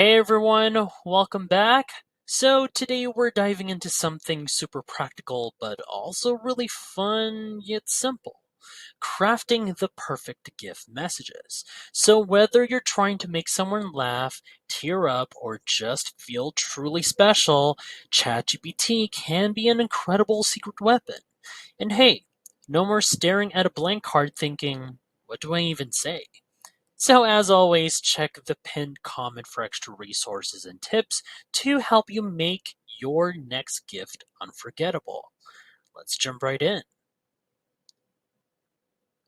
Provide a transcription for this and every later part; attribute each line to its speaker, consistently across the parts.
Speaker 1: Hey everyone, welcome back. So, today we're diving into something super practical but also really fun yet simple: crafting the perfect gift messages. So, whether you're trying to make someone laugh, tear up, or just feel truly special, ChatGPT can be an incredible secret weapon. And hey, no more staring at a blank card thinking, what do I even say? So, as always, check the pinned comment for extra resources and tips to help you make your next gift unforgettable. Let's jump right in.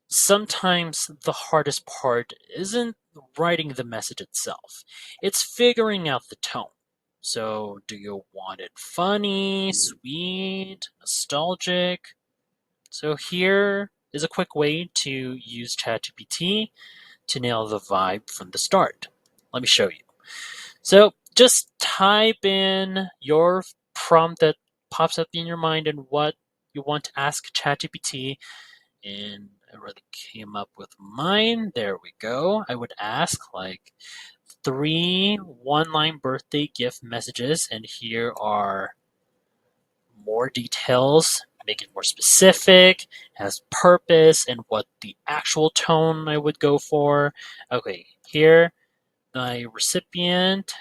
Speaker 1: Sometimes the hardest part isn't writing the message itself, it's figuring out the tone. So, do you want it funny, sweet, nostalgic? So, here is a quick way to use ChatGPT to nail the vibe from the start. Let me show you. So just type in your prompt that pops up in your mind and what you want to ask ChatGPT. And I already came up with mine. There we go. I would ask like three one-line birthday gift messages, and here are more details. Make it more specific, has purpose, and what the actual tone I would go for. Okay, here my recipient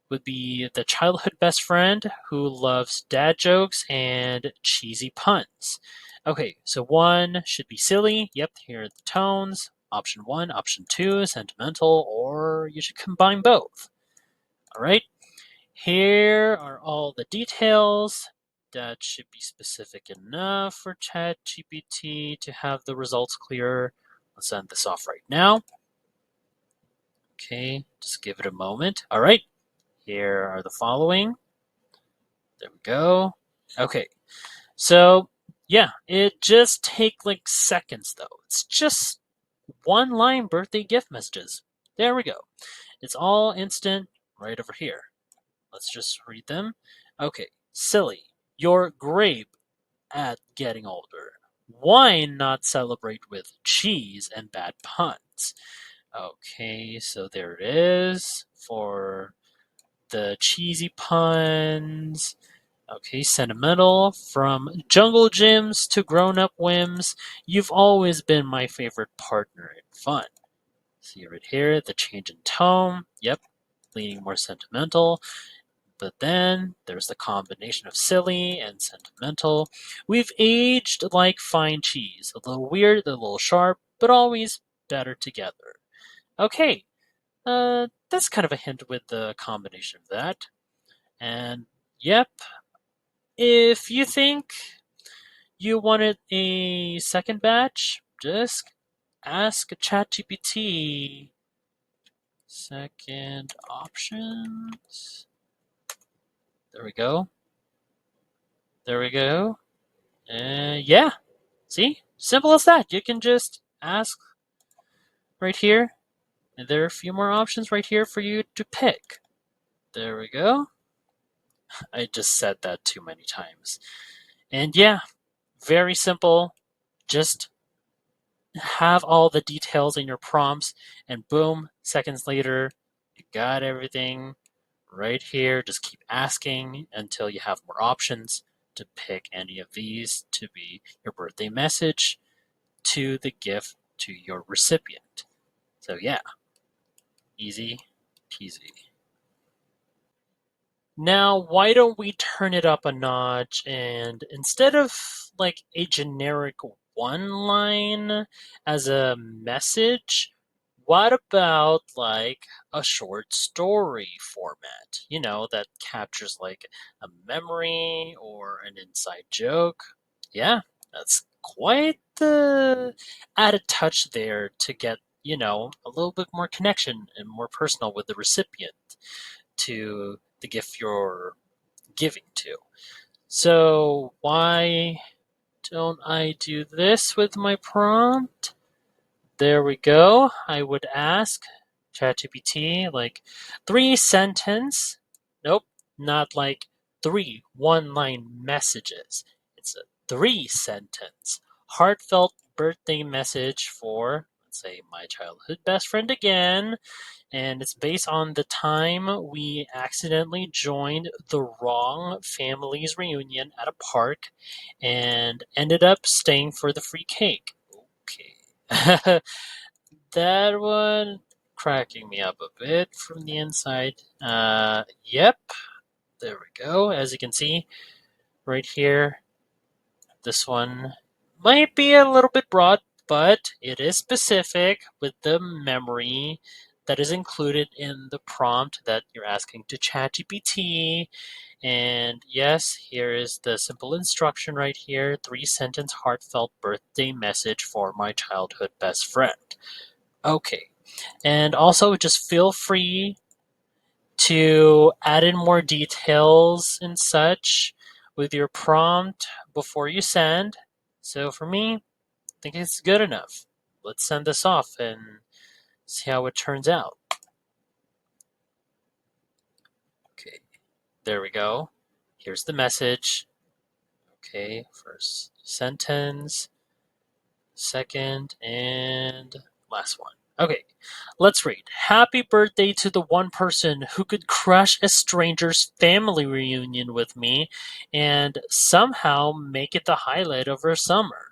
Speaker 1: would be the childhood best friend who loves dad jokes and cheesy puns. Okay, so one should be silly. Yep, here are the tones. Option one, option two, sentimental, or you should combine both. All right, here are all the details. That should be specific enough for ChatGPT to have the results clear. Let's send this off right now. Okay, just give it a moment. All right, here are the following. There we go. Okay. So, yeah, it just take like seconds though. It's just one line birthday gift messages. There we go. It's all instant right over here. Let's just read them. Okay. Silly. You're great at getting older. Why not celebrate with cheese and bad puns? Okay, so there it is for the cheesy puns. Okay, sentimental. From jungle gyms to grown up whims, you've always been my favorite partner in fun. See right here, the change in tone. Yep, leaning more sentimental. But then there's the combination of silly and sentimental. We've aged like fine cheese. A little weird, a little sharp, but always better together. Okay, that's kind of a hint with the combination of that. And yep, if you think you wanted a second batch, just ask ChatGPT. Second options. There we go. There we go. Yeah. See? Simple as that. You can just ask right here. And there are a few more options right here for you to pick. There we go. I just said that too many times. And yeah, very simple. Just have all the details in your prompts, and boom, seconds later, you got everything right here. Just keep asking until you have more options to pick any of these to be your birthday message to the gift to your recipient. So, yeah, easy peasy. Now, why don't we turn it up a notch and instead of like a generic one line as a message, what about like a short story format? That captures like a memory or an inside joke. Yeah, that's quite the added touch there to get, a little bit more connection and more personal with the recipient to the gift you're giving to. So why don't I do this with my prompt? There we go. I would ask ChatGPT like three sentence. Nope, not like three one-line messages. It's a three sentence heartfelt birthday message for. let's say my childhood best friend again, and it's based on the time we accidentally joined the wrong family's reunion at a park and ended up staying for the free cake. Okay. That one cracking me up a bit from the inside. Yep, there we go. As you can see right here, this one might be a little bit broad, but it is specific with the memory that is included in the prompt that you're asking to ChatGPT. And yes, here is the simple instruction right here, 3-sentence heartfelt birthday message for my childhood best friend. Okay. And also just feel free to add in more details and such with your prompt before you send. So for me, I think it's good enough. Let's send this off and see how it turns out. Okay, there we go. Here's the message. Okay, first sentence, second, and last one. Okay, let's read. Happy birthday to the one person who could crush a stranger's family reunion with me and somehow make it the highlight of our summer.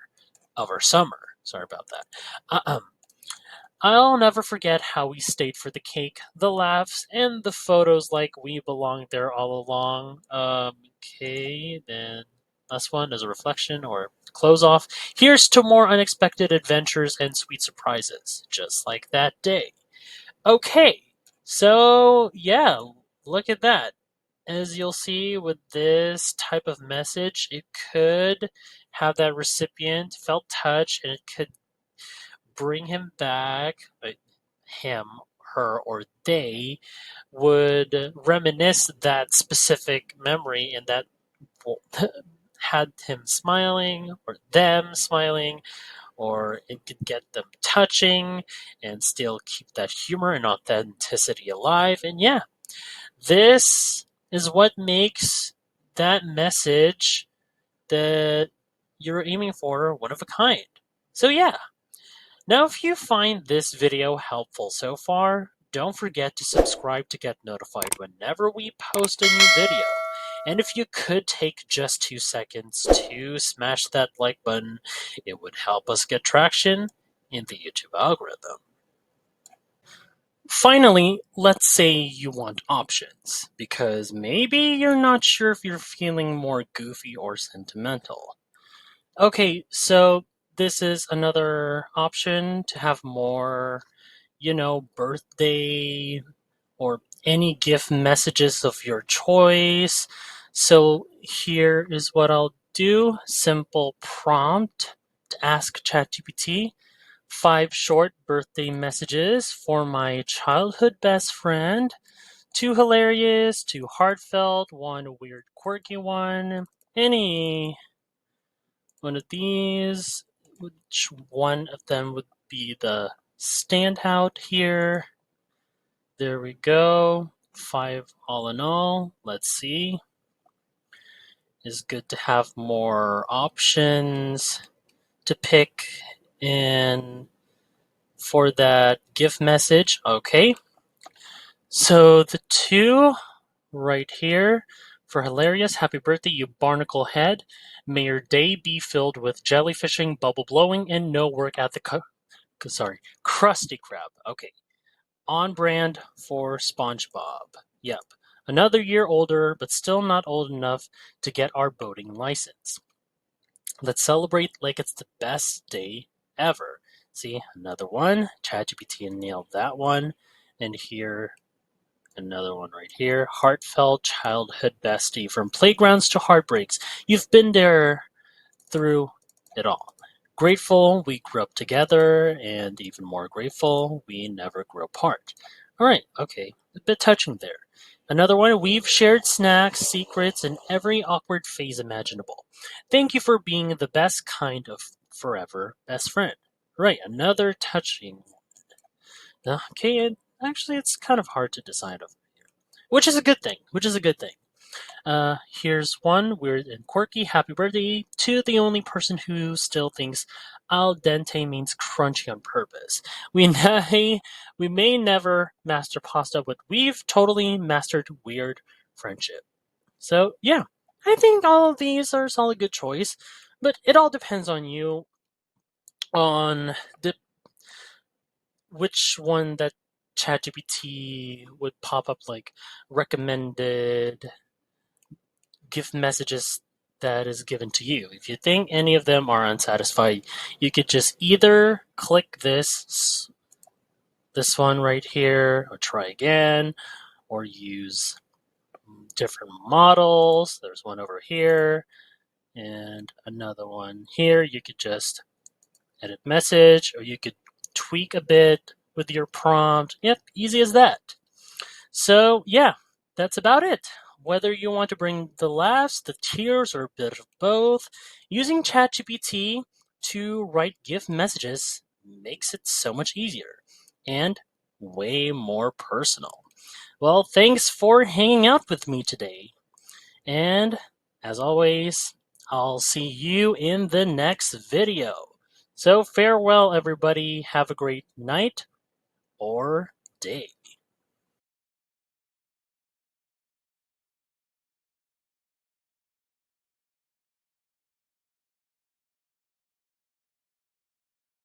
Speaker 1: Sorry about that. I'll never forget how we stayed for the cake, the laughs, and the photos like we belonged there all along. Okay, then last one is a reflection or close off. Here's to more unexpected adventures and sweet surprises, just like that day. Okay, so yeah, look at that. As you'll see with this type of message, it could have that recipient felt touch and it could bring him back, him, her, or they would reminisce that specific memory and that had him smiling or them smiling, or it could get them touching and still keep that humor and authenticity alive. And yeah, this is what makes that message that you're aiming for one of a kind. So yeah, now, if you find this video helpful so far, don't forget to subscribe to get notified whenever we post a new video. And if you could take just 2 seconds to smash that like button, it would help us get traction in the YouTube algorithm. Finally, let's say you want options, because maybe you're not sure if you're feeling more goofy or sentimental. Okay, so this is another option to have more, birthday or any gift messages of your choice. So here is what I'll do. Simple prompt to ask ChatGPT. 5 short birthday messages for my childhood best friend. 2 hilarious, 2 heartfelt, 1 weird quirky one. Any one of these, which one of them would be the standout here? There we go. 5 all in all. Let's see. It's good to have more options to pick in for that gift message. Okay. So the 2 right here for hilarious, happy birthday, you barnacle head. May your day be filled with jellyfishing, bubble blowing, and no work at the Krusty Krab. Okay. On brand for SpongeBob. Yep. Another year older, but still not old enough to get our boating license. Let's celebrate like it's the best day ever. See, another one. ChatGPT nailed that one. And here, another one right here. Heartfelt childhood bestie. From playgrounds to heartbreaks. You've been there through it all. Grateful we grew up together, and even more grateful we never grew apart. All right, okay, a bit touching there. Another one, we've shared snacks, secrets, and every awkward phase imaginable. Thank you for being the best kind of forever best friend. Right, another touching one. Okay, actually, it's kind of hard to decide over here, which is a good thing. Here's one weird and quirky. Happy birthday to the only person who still thinks al dente means crunchy on purpose. We may never master pasta, but we've totally mastered weird friendship. So yeah, I think all of these are a solid good choice, but it all depends on you on the which one that ChatGPT would pop up like recommended gift messages that is given to you. If you think any of them are unsatisfied, you could just either click this one right here or try again or use different models. There's one over here and another one here. You could just edit message or you could tweak a bit with your prompt. Yep, easy as that. So, yeah, that's about it. Whether you want to bring the laughs, the tears, or a bit of both, using ChatGPT to write gift messages makes it so much easier and way more personal. Well, thanks for hanging out with me today. And as always, I'll see you in the next video. So, farewell, everybody. Have a great night or day.